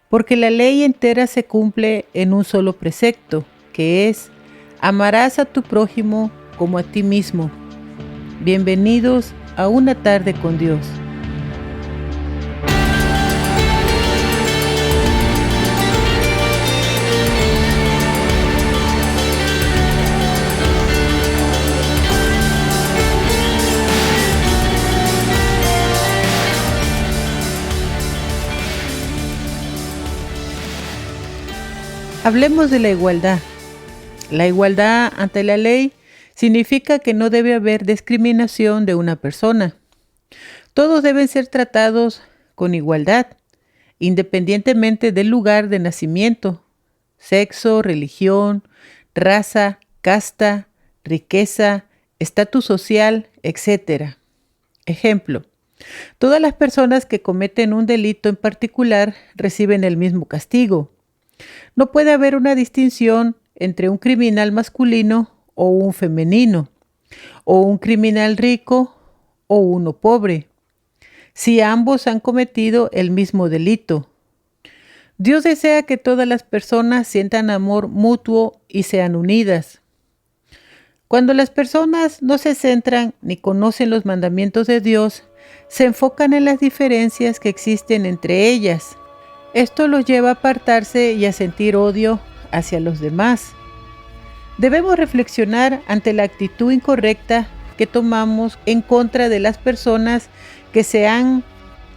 Porque la ley entera se cumple en un solo precepto, que es: amarás a tu prójimo como a ti mismo. Bienvenidos a una tarde con Dios. Hablemos de la igualdad. La igualdad ante la ley significa que no debe haber discriminación de una persona. Todos deben ser tratados con igualdad, independientemente del lugar de nacimiento, sexo, religión, raza, casta, riqueza, estatus social, etc. Ejemplo: todas las personas que cometen un delito en particular reciben el mismo castigo. No puede haber una distinción entre un criminal masculino o un femenino, o un criminal rico o uno pobre, si ambos han cometido el mismo delito. Dios desea que todas las personas sientan amor mutuo y sean unidas. Cuando las personas no se centran ni conocen los mandamientos de Dios, se enfocan en las diferencias que existen entre ellas. Esto los lleva a apartarse y a sentir odio hacia los demás. Debemos reflexionar ante la actitud incorrecta que tomamos en contra de las personas que se han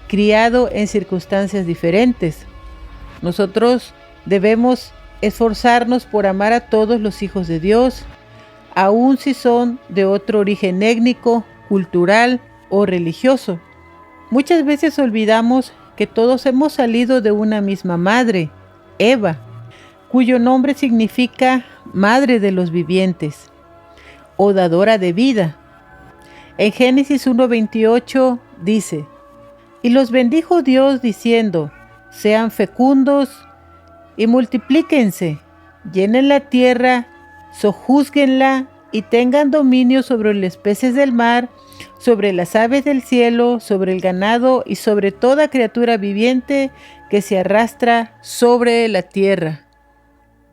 criado en circunstancias diferentes. Nosotros debemos esforzarnos por amar a todos los hijos de Dios, aun si son de otro origen étnico, cultural o religioso. Muchas veces olvidamos que todos hemos salido de una misma madre, Eva, cuyo nombre significa Madre de los Vivientes o dadora de vida. En Génesis 1:28 dice: y los bendijo Dios diciendo: sean fecundos y multiplíquense, llenen la tierra, sojúzguenla y tengan dominio sobre los peces del mar, sobre las aves del cielo, sobre el ganado y sobre toda criatura viviente que se arrastra sobre la tierra.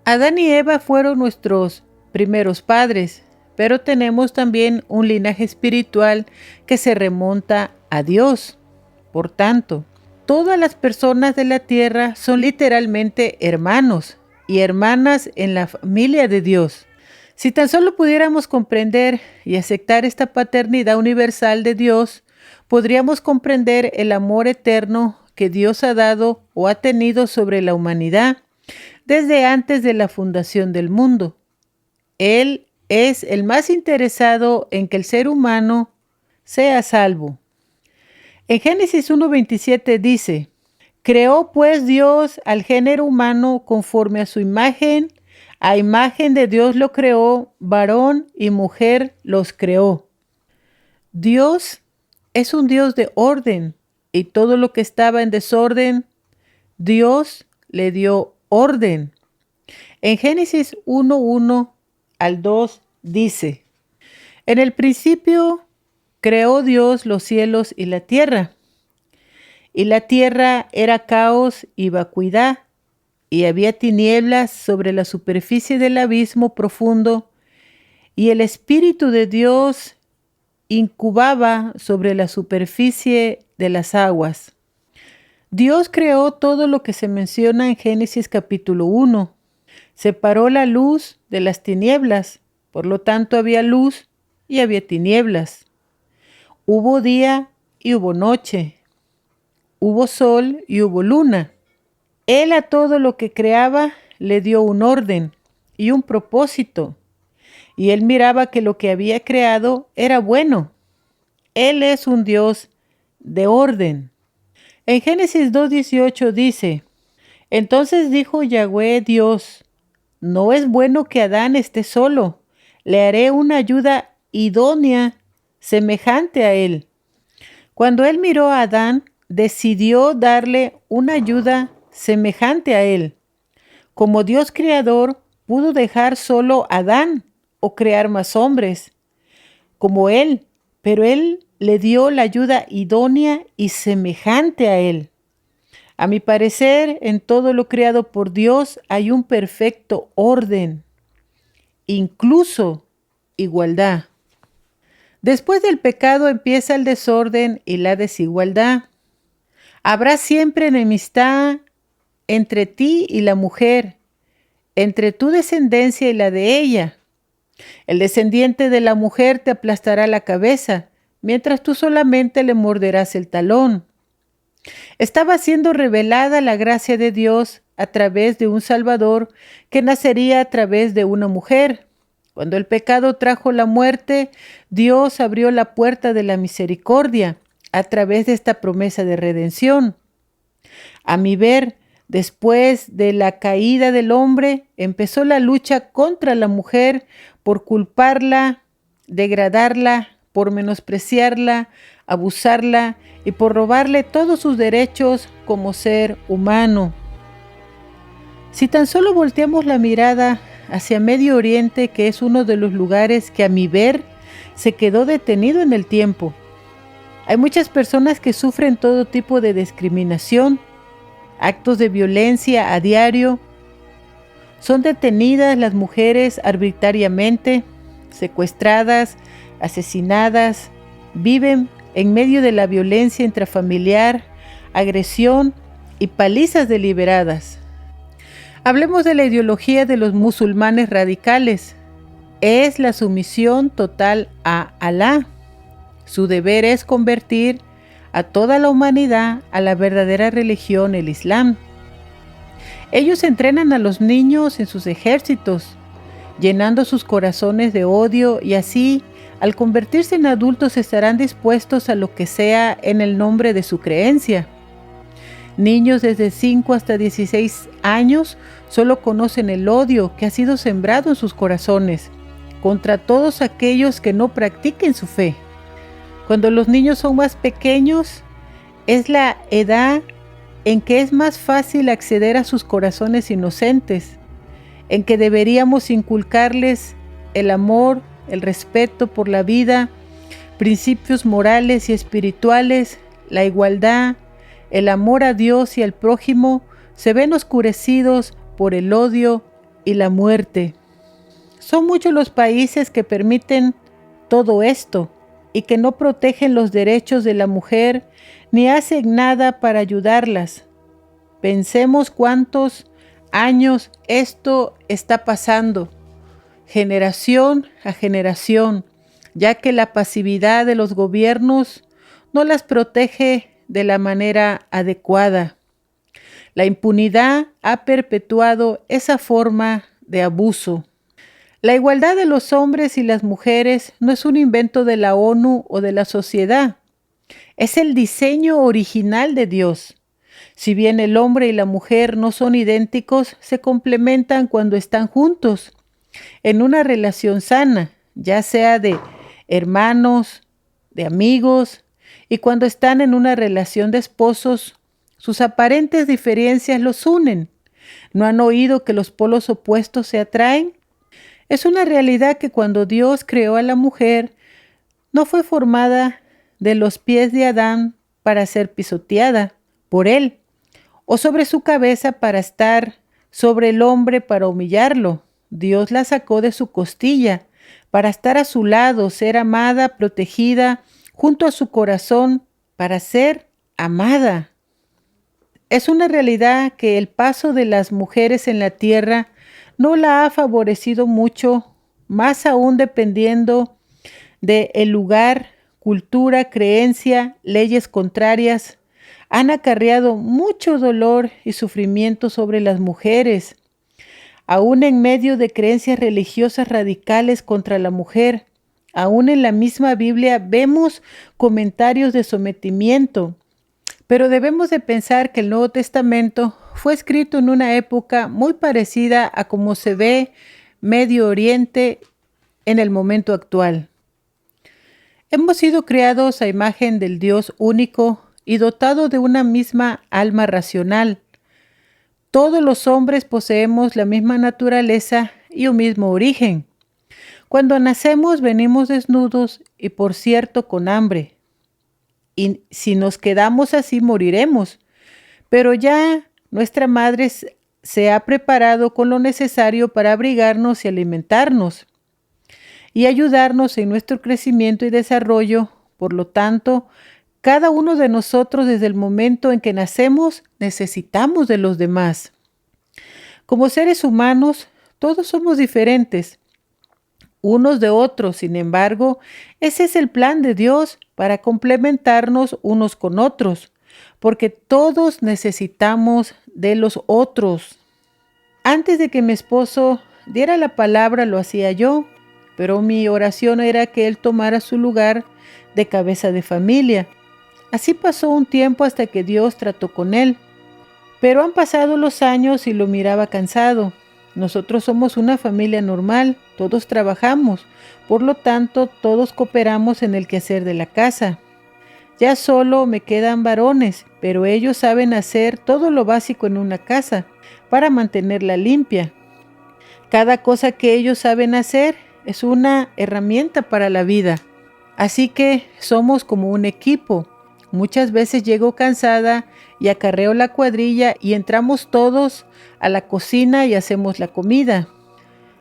Adán y Eva fueron nuestros primeros padres, pero tenemos también un linaje espiritual que se remonta a Dios. Por tanto, todas las personas de la tierra son literalmente hermanos y hermanas en la familia de Dios. Si tan solo pudiéramos comprender y aceptar esta paternidad universal de Dios, podríamos comprender el amor eterno que Dios ha dado o ha tenido sobre la humanidad desde antes de la fundación del mundo. Él es el más interesado en que el ser humano sea salvo. En Génesis 1:27 dice: creó pues Dios al género humano conforme a su imagen, a imagen de Dios lo creó, varón y mujer los creó. Dios es un Dios de orden, y todo lo que estaba en desorden, Dios le dio orden. En Génesis 1:1 al 2 dice: en el principio creó Dios los cielos y la tierra era caos y vacuidad, y había tinieblas sobre la superficie del abismo profundo, y el Espíritu de Dios incubaba sobre la superficie de las aguas. Dios creó todo lo que se menciona en Génesis capítulo 1. Separó la luz de las tinieblas, por lo tanto había luz y había tinieblas. Hubo día y hubo noche. Hubo sol y hubo luna. Él a todo lo que creaba le dio un orden y un propósito, y él miraba que lo que había creado era bueno. Él es un Dios de orden. En Génesis 2:18 dice: entonces dijo Yahweh Dios: no es bueno que Adán esté solo, le haré una ayuda idónea semejante a él. Cuando él miró a Adán, decidió darle una ayuda semejante a él. Como Dios creador, pudo dejar solo a Adán o crear más hombres como él, pero él le dio la ayuda idónea y semejante a él. A mi parecer, en todo lo creado por Dios hay un perfecto orden, incluso igualdad. Después del pecado empieza el desorden y la desigualdad. Habrá siempre enemistad entre ti y la mujer, entre tu descendencia y la de ella. El descendiente de la mujer te aplastará la cabeza, mientras tú solamente le morderás el talón. Estaba siendo revelada la gracia de Dios a través de un Salvador que nacería a través de una mujer. Cuando el pecado trajo la muerte, Dios abrió la puerta de la misericordia a través de esta promesa de redención. A mi ver, después de la caída del hombre, empezó la lucha contra la mujer por culparla, degradarla, por menospreciarla, abusarla y por robarle todos sus derechos como ser humano. Si tan solo volteamos la mirada hacia Medio Oriente, que es uno de los lugares que a mi ver se quedó detenido en el tiempo. Hay muchas personas que sufren todo tipo de discriminación, actos de violencia a diario. Son detenidas las mujeres arbitrariamente, secuestradas, asesinadas, viven en medio de la violencia intrafamiliar, agresión y palizas deliberadas. Hablemos de la ideología de los musulmanes radicales. Es la sumisión total a Alá. Su deber es convertir a toda la humanidad a la verdadera religión, el Islam. Ellos entrenan a los niños en sus ejércitos, llenando sus corazones de odio, y así, al convertirse en adultos, estarán dispuestos a lo que sea en el nombre de su creencia. Niños desde 5 hasta 16 años solo conocen el odio que ha sido sembrado en sus corazones contra todos aquellos que no practiquen su fe. Cuando los niños son más pequeños, es la edad en que es más fácil acceder a sus corazones inocentes, en que deberíamos inculcarles el amor, el respeto por la vida, principios morales y espirituales, la igualdad, el amor a Dios y al prójimo. Se ven oscurecidos por el odio y la muerte. Son muchos los países que permiten todo esto y que no protegen los derechos de la mujer ni hacen nada para ayudarlas. Pensemos cuántos años esto está pasando, generación a generación, ya que la pasividad de los gobiernos no las protege de la manera adecuada. La impunidad ha perpetuado esa forma de abuso. La igualdad de los hombres y las mujeres no es un invento de la ONU o de la sociedad. Es el diseño original de Dios. Si bien el hombre y la mujer no son idénticos, se complementan cuando están juntos, en una relación sana, ya sea de hermanos, de amigos, y cuando están en una relación de esposos, sus aparentes diferencias los unen. ¿No han oído que los polos opuestos se atraen? Es una realidad que cuando Dios creó a la mujer, no fue formada de los pies de Adán para ser pisoteada por él, o sobre su cabeza para estar sobre el hombre para humillarlo. Dios la sacó de su costilla para estar a su lado, ser amada, protegida, junto a su corazón, para ser amada. Es una realidad que el paso de las mujeres en la tierra no la ha favorecido mucho, más aún dependiendo del lugar, cultura, creencia, leyes contrarias, han acarreado mucho dolor y sufrimiento sobre las mujeres. Aún en medio de creencias religiosas radicales contra la mujer, aún en la misma Biblia vemos comentarios de sometimiento. Pero debemos de pensar que el Nuevo Testamento fue escrito en una época muy parecida a cómo se ve Medio Oriente en el momento actual. Hemos sido creados a imagen del Dios único y dotado de una misma alma racional. Todos los hombres poseemos la misma naturaleza y un mismo origen. Cuando nacemos venimos desnudos y, por cierto, con hambre. Y si nos quedamos así moriremos. pero ya nuestra madre se ha preparado con lo necesario para abrigarnos y alimentarnos y ayudarnos en nuestro crecimiento y desarrollo. Por lo tanto, cada uno de nosotros desde el momento en que nacemos necesitamos de los demás. Como seres humanos, todos somos diferentes unos de otros. Sin embargo, ese es el plan de Dios para complementarnos unos con otros, porque todos necesitamos de los otros. Antes de que mi esposo diera la palabra, lo hacía yo, pero mi oración era que él tomara su lugar de cabeza de familia. Así pasó un tiempo hasta que Dios trató con él. Pero han pasado los años y lo miraba cansado. Nosotros somos una familia normal, todos trabajamos, por lo tanto todos cooperamos en el quehacer de la casa. Ya solo me quedan varones, pero ellos saben hacer todo lo básico en una casa para mantenerla limpia. Cada cosa que ellos saben hacer es una herramienta para la vida. Así que somos como un equipo. Muchas veces llego cansada y acarreo la cuadrilla y entramos todos a la cocina y hacemos la comida.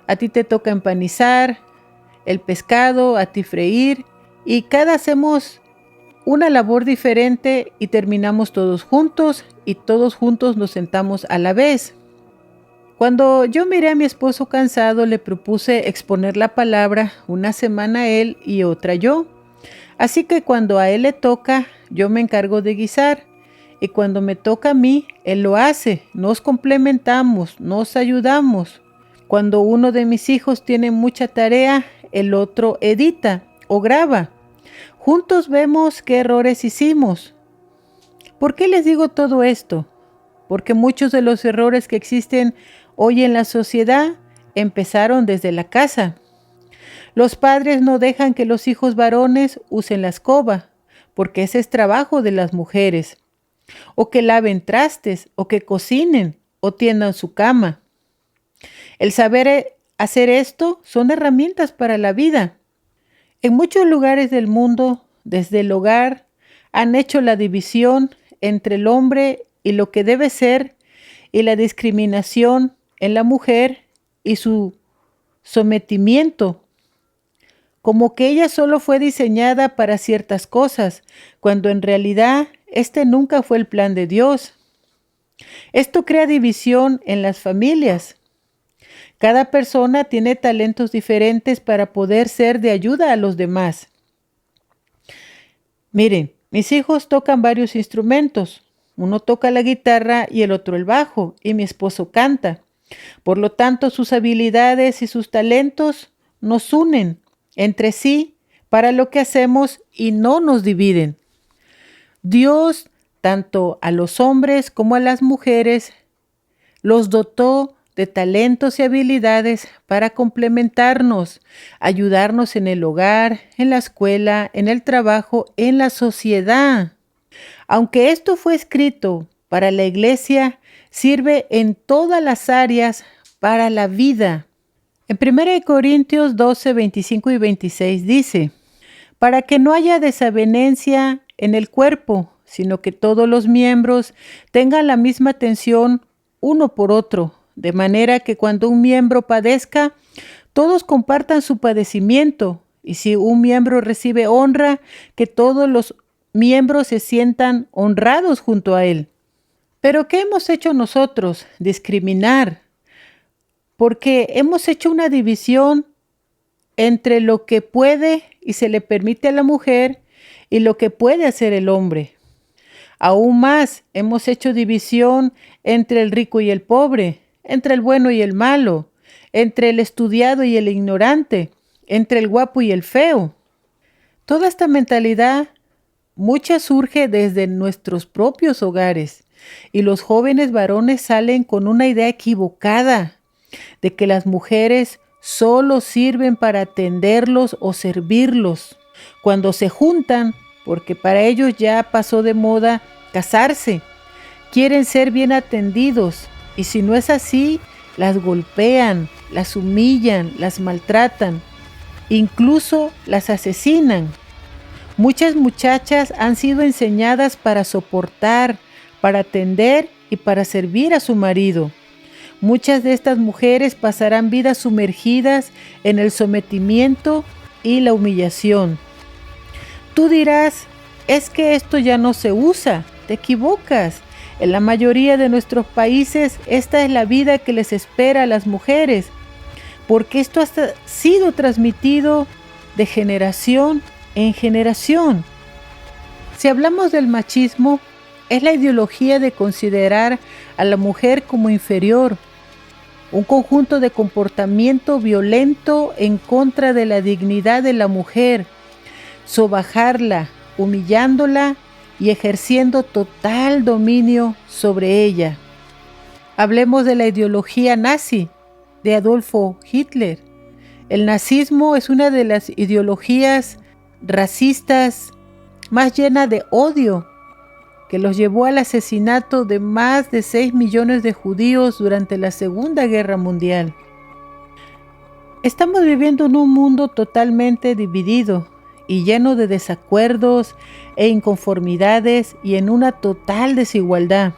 A ti te toca empanizar el pescado, a ti freír, y cada hacemos una labor diferente y terminamos todos juntos y todos juntos nos sentamos a la vez. Cuando yo miré a mi esposo cansado, le propuse exponer la palabra una semana él y otra yo. Así que cuando a él le toca, yo me encargo de guisar, y cuando me toca a mí, él lo hace. Nos complementamos, nos ayudamos. Cuando uno de mis hijos tiene mucha tarea, el otro edita o graba. Juntos vemos qué errores hicimos. ¿Por qué les digo todo esto? Porque muchos de los errores que existen hoy en la sociedad empezaron desde la casa. Los padres no dejan que los hijos varones usen la escoba, porque ese es trabajo de las mujeres, o que laven trastes, o que cocinen, o tiendan su cama. El saber hacer esto son herramientas para la vida. En muchos lugares del mundo, desde el hogar, han hecho la división entre el hombre y lo que debe ser, y la discriminación en la mujer y su sometimiento, como que ella solo fue diseñada para ciertas cosas, cuando en realidad este nunca fue el plan de Dios. Esto crea división en las familias. Cada persona tiene talentos diferentes para poder ser de ayuda a los demás. Miren, mis hijos tocan varios instrumentos. Uno toca la guitarra y el otro el bajo, y mi esposo canta. Por lo tanto, sus habilidades y sus talentos nos unen entre sí para lo que hacemos y no nos dividen. Dios, tanto a los hombres como a las mujeres, los dotó de talentos y habilidades para complementarnos, ayudarnos en el hogar, en la escuela, en el trabajo, en la sociedad. Aunque esto fue escrito para la iglesia, sirve en todas las áreas para la vida. En 1 Corintios 12, 25 y 26 dice: para que no haya desavenencia en el cuerpo, sino que todos los miembros tengan la misma atención uno por otro, de manera que cuando un miembro padezca, todos compartan su padecimiento, y si un miembro recibe honra, que todos los miembros se sientan honrados junto a él. Pero ¿qué hemos hecho nosotros? Discriminar, porque hemos hecho una división entre lo que puede y se le permite a la mujer y lo que puede hacer el hombre. Aún más, hemos hecho división entre el rico y el pobre, entre el bueno y el malo, entre el estudiado y el ignorante, entre el guapo y el feo. Toda esta mentalidad, mucha surge desde nuestros propios hogares, y los jóvenes varones salen con una idea equivocada de que las mujeres solo sirven para atenderlos o servirlos. Cuando se juntan, porque para ellos ya pasó de moda casarse, quieren ser bien atendidos, y si no es así, las golpean, las humillan, las maltratan, incluso las asesinan. Muchas muchachas han sido enseñadas para soportar, para atender y para servir a su marido. Muchas de estas mujeres pasarán vidas sumergidas en el sometimiento y la humillación. Tú dirás, es que esto ya no se usa. Te equivocas. En la mayoría de nuestros países esta es la vida que les espera a las mujeres, porque esto ha sido transmitido de generación en generación. Si hablamos del machismo, es la ideología de considerar a la mujer como inferior, un conjunto de comportamiento violento en contra de la dignidad de la mujer, sobajarla, humillándola y ejerciendo total dominio sobre ella. Hablemos de la ideología nazi de Adolfo Hitler. El nazismo es una de las ideologías racistas más llena de odio, que los llevó al asesinato de más de 6 millones de judíos durante la Segunda Guerra Mundial. Estamos viviendo en un mundo totalmente dividido y lleno de desacuerdos e inconformidades y en una total desigualdad.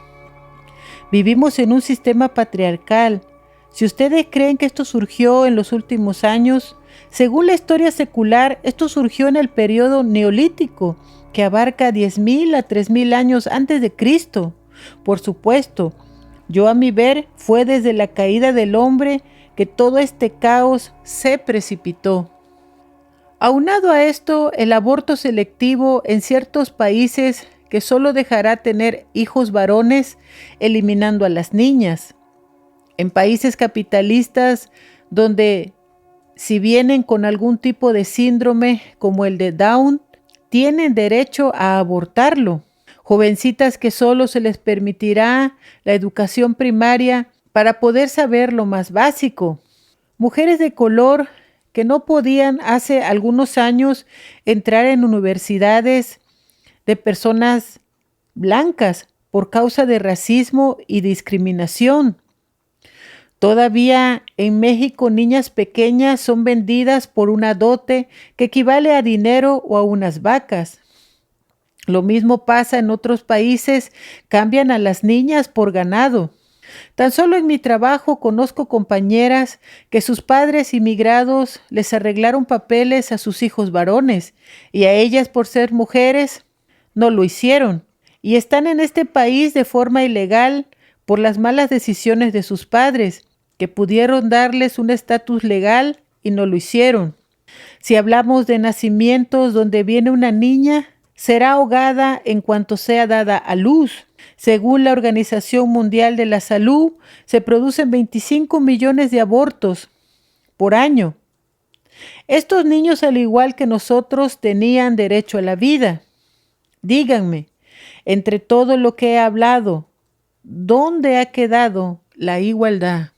Vivimos en un sistema patriarcal. Si ustedes creen que esto surgió en los últimos años, según la historia secular, esto surgió en el periodo neolítico, que abarca 10.000 a 3.000 años antes de Cristo. Por supuesto, yo a mi ver, fue desde la caída del hombre que todo este caos se precipitó. Aunado a esto, el aborto selectivo en ciertos países que solo dejará tener hijos varones, eliminando a las niñas. En países capitalistas donde, si vienen con algún tipo de síndrome como el de Down, tienen derecho a abortarlo. Jovencitas que solo se les permitirá la educación primaria para poder saber lo más básico. Mujeres de color que no podían hace algunos años entrar en universidades de personas blancas por causa de racismo y discriminación. Todavía en México niñas pequeñas son vendidas por una dote que equivale a dinero o a unas vacas. Lo mismo pasa en otros países, cambian a las niñas por ganado. Tan solo en mi trabajo conozco compañeras que sus padres inmigrados les arreglaron papeles a sus hijos varones y a ellas por ser mujeres no lo hicieron y están en este país de forma ilegal por las malas decisiones de sus padres, que pudieron darles un estatus legal y no lo hicieron. Si hablamos de nacimientos donde viene una niña, será ahogada en cuanto sea dada a luz. Según la Organización Mundial de la Salud, se producen 25 millones de abortos por año. Estos niños, al igual que nosotros, tenían derecho a la vida. Díganme, entre todo lo que he hablado, ¿dónde ha quedado la igualdad?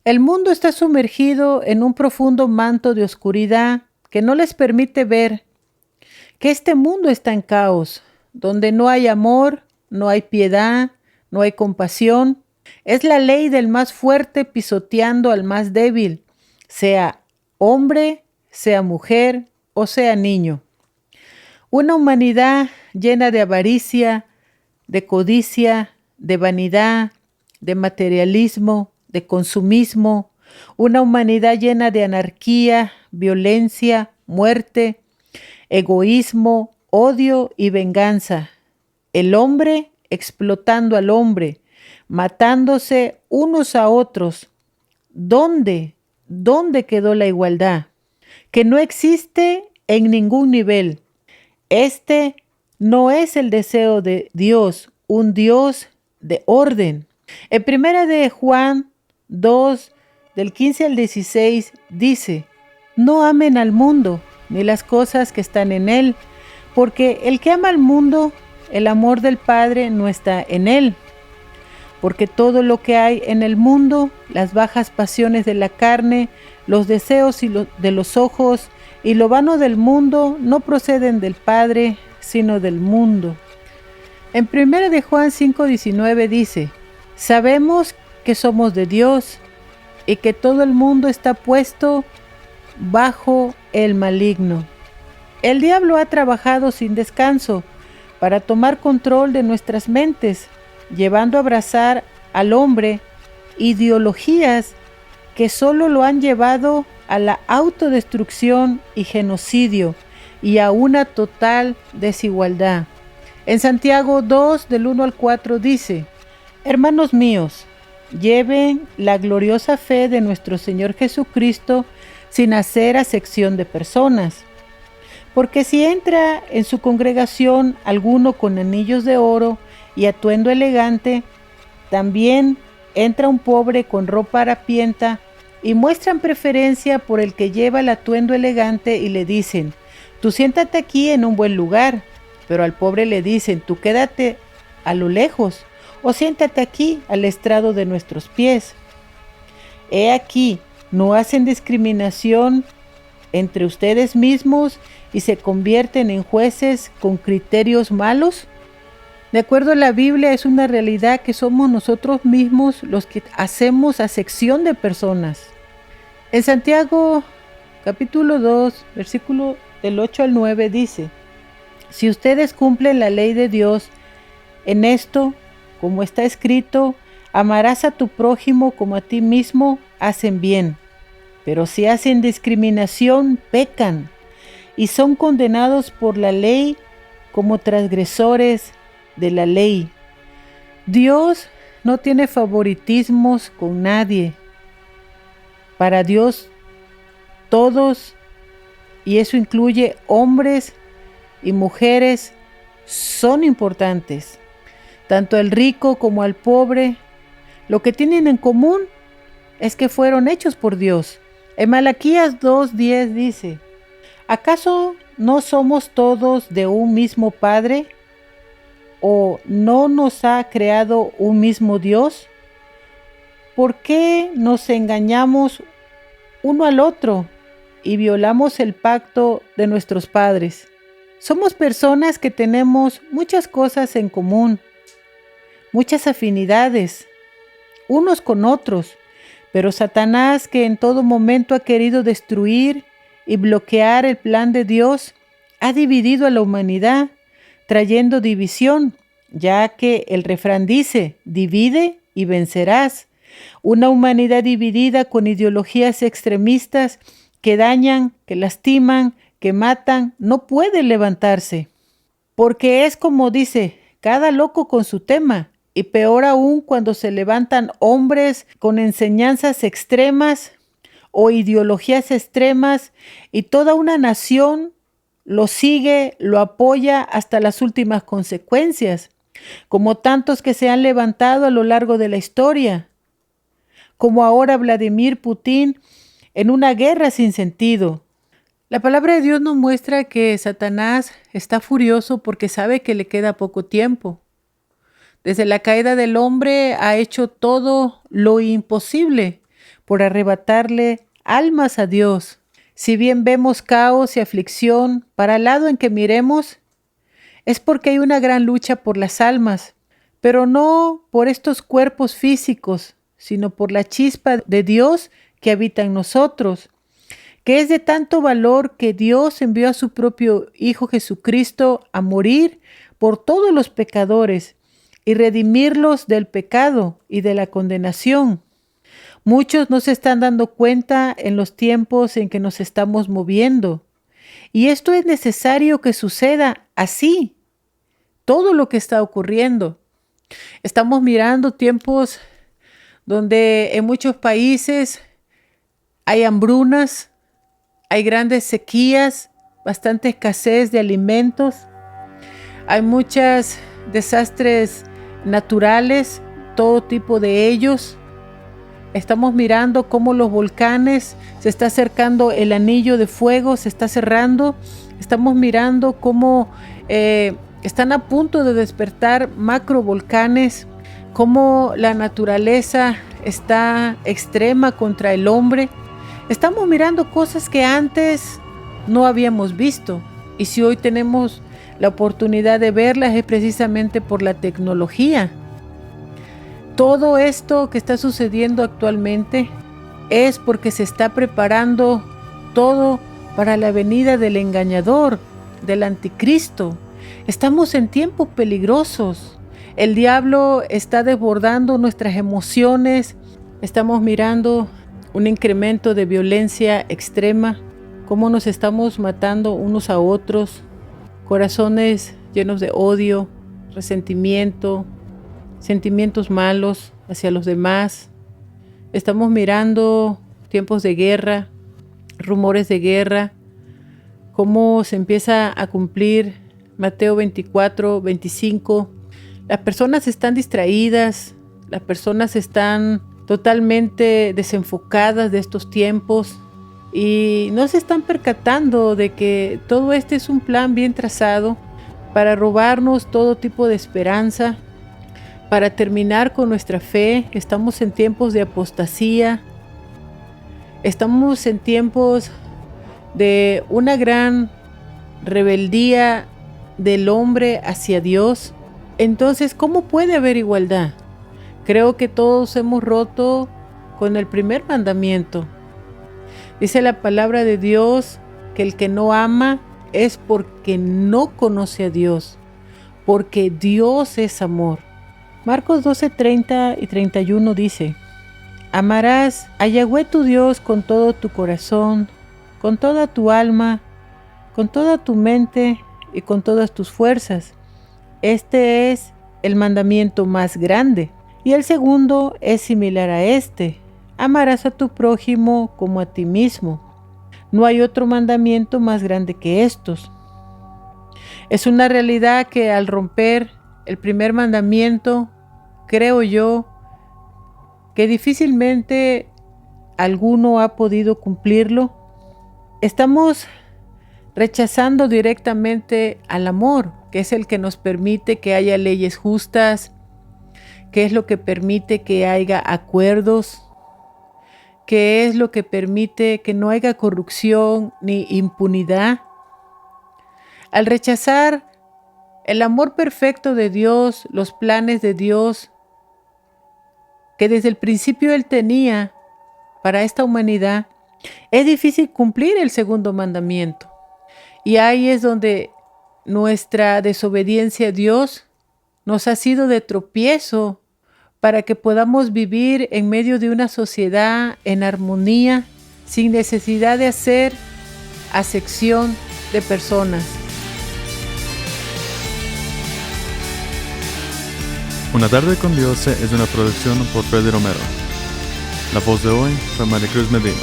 El mundo está sumergido en un profundo manto de oscuridad que no les permite ver que este mundo está en caos, donde no hay amor, no hay piedad, no hay compasión. Es la ley del más fuerte pisoteando al más débil, sea hombre, sea mujer o sea niño. Una humanidad llena de avaricia, de codicia, de vanidad, de materialismo, de consumismo, una humanidad llena de anarquía, violencia, muerte, egoísmo, odio y venganza. El hombre explotando al hombre, matándose unos a otros. ¿Dónde quedó la igualdad? Que no existe en ningún nivel. Este no es el deseo de Dios, un Dios de orden. En 1 de Juan 2, del 15 al 16, dice: no amen al mundo, ni las cosas que están en él, porque el que ama al mundo, el amor del Padre no está en él. Porque todo lo que hay en el mundo, las bajas pasiones de la carne, los deseos de los ojos y lo vano del mundo, no proceden del Padre, sino del mundo. En 1 de Juan 5:19 dice: sabemos que somos de Dios y que todo el mundo está puesto bajo el maligno. El diablo ha trabajado sin descanso para tomar control de nuestras mentes, llevando a abrazar al hombre ideologías que solo lo han llevado a la autodestrucción y genocidio y a una total desigualdad. En Santiago 2, del 1 al 4 dice: Hermanos míos, lleven la gloriosa fe de nuestro Señor Jesucristo sin hacer acepción de personas. Porque si entra en su congregación alguno con anillos de oro y atuendo elegante, también entra un pobre con ropa harapienta, y muestran preferencia por el que lleva el atuendo elegante y le dicen: tú siéntate aquí en un buen lugar, pero al pobre le dicen: tú quédate a lo lejos, o siéntate aquí al estrado de nuestros pies. He aquí, no hacen discriminación entre ustedes mismos y se convierten en jueces con criterios malos. De acuerdo a la Biblia, es una realidad que somos nosotros mismos los que hacemos acepción de personas. En Santiago capítulo 2, versículo del 8 al 9 dice: si ustedes cumplen la ley de Dios en esto, como está escrito, amarás a tu prójimo como a ti mismo, hacen bien. Pero si hacen discriminación, pecan y son condenados por la ley como transgresores de la ley. Dios no tiene favoritismos con nadie. Para Dios todos, y eso incluye hombres y mujeres, son importantes. Tanto el rico como al pobre, lo que tienen en común es que fueron hechos por Dios. En Malaquías 2:10 dice: ¿acaso no somos todos de un mismo Padre? ¿O no nos ha creado un mismo Dios? ¿Por qué nos engañamos uno al otro y violamos el pacto de nuestros padres? Somos personas que tenemos muchas cosas en común, muchas afinidades, unos con otros, pero Satanás, que en todo momento ha querido destruir y bloquear el plan de Dios, ha dividido a la humanidad, trayendo división, ya que el refrán dice: divide y vencerás. Una humanidad dividida con ideologías extremistas que dañan, que lastiman, que matan, no puede levantarse. Porque es como dice, cada loco con su tema, y peor aún cuando se levantan hombres con enseñanzas extremas o ideologías extremas y toda una nación lo sigue, lo apoya hasta las últimas consecuencias, como tantos que se han levantado a lo largo de la historia, como ahora Vladimir Putin en una guerra sin sentido. La palabra de Dios nos muestra que Satanás está furioso porque sabe que le queda poco tiempo. Desde la caída del hombre ha hecho todo lo imposible por arrebatarle almas a Dios. Si bien vemos caos y aflicción para el lado en que miremos, es porque hay una gran lucha por las almas, pero no por estos cuerpos físicos, sino por la chispa de Dios que habita en nosotros, que es de tanto valor que Dios envió a su propio Hijo Jesucristo a morir por todos los pecadores y redimirlos del pecado y de la condenación. Muchos no se están dando cuenta en los tiempos en que nos estamos moviendo. Y esto es necesario que suceda así. Todo lo que está ocurriendo. Estamos mirando tiempos donde en muchos países hay hambrunas, hay grandes sequías, bastante escasez de alimentos. Hay muchos desastres naturales, todo tipo de ellos. Estamos mirando cómo los volcanes se está acercando, el anillo de fuego se está cerrando. Estamos mirando cómo están a punto de despertar macrovolcanes, cómo la naturaleza está extrema contra el hombre. Estamos mirando cosas que antes no habíamos visto. Y si hoy tenemos la oportunidad de verlas es precisamente por la tecnología. Todo esto que está sucediendo actualmente es porque se está preparando todo para la venida del engañador, del anticristo. Estamos en tiempos peligrosos. El diablo está desbordando nuestras emociones. Estamos mirando un incremento de violencia extrema, cómo nos estamos matando unos a otros, corazones llenos de odio, resentimiento, sentimientos malos hacia los demás. Estamos mirando tiempos de guerra, rumores de guerra, cómo se empieza a cumplir Mateo 24, 25. Las personas están distraídas, las personas están totalmente desenfocadas de estos tiempos y no se están percatando de que todo este es un plan bien trazado para robarnos todo tipo de esperanza, para terminar con nuestra fe. Estamos en tiempos de apostasía, estamos en tiempos de una gran rebeldía del hombre hacia Dios. Entonces, ¿cómo puede haber igualdad? Creo que todos hemos roto con el primer mandamiento. Dice la palabra de Dios que el que no ama es porque no conoce a Dios, porque Dios es amor. Marcos 12, 30 y 31 dice: amarás a Yahweh tu Dios con todo tu corazón, con toda tu alma, con toda tu mente y con todas tus fuerzas. Este es el mandamiento más grande. Y el segundo es similar a este: amarás a tu prójimo como a ti mismo. No hay otro mandamiento más grande que estos. Es una realidad que al romper el primer mandamiento, creo yo que difícilmente alguno ha podido cumplirlo. Estamos rechazando directamente al amor, que es el que nos permite que haya leyes justas, que es lo que permite que haya acuerdos, que es lo que permite que no haya corrupción ni impunidad. Al rechazar el amor perfecto de Dios, los planes de Dios, que desde el principio Él tenía para esta humanidad, es difícil cumplir el segundo mandamiento. Y ahí es donde nuestra desobediencia a Dios nos ha sido de tropiezo para que podamos vivir en medio de una sociedad en armonía, sin necesidad de hacer acepción de personas. Una tarde con Dios es una producción por Freddy Romero. La voz de hoy fue Maricruz Medina.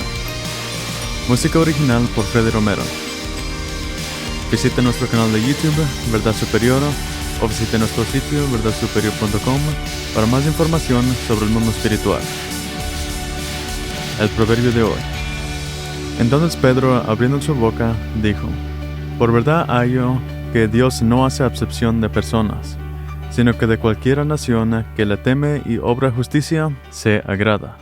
Música original por Freddy Romero. Visite nuestro canal de YouTube, Verdad Superior, o visite nuestro sitio verdadsuperior.com para más información sobre el mundo espiritual. El proverbio de hoy. Entonces Pedro, abriendo su boca, dijo: por verdad hallo que Dios no hace acepción de personas, sino que de cualquiera nación que le teme y obra justicia se agrada.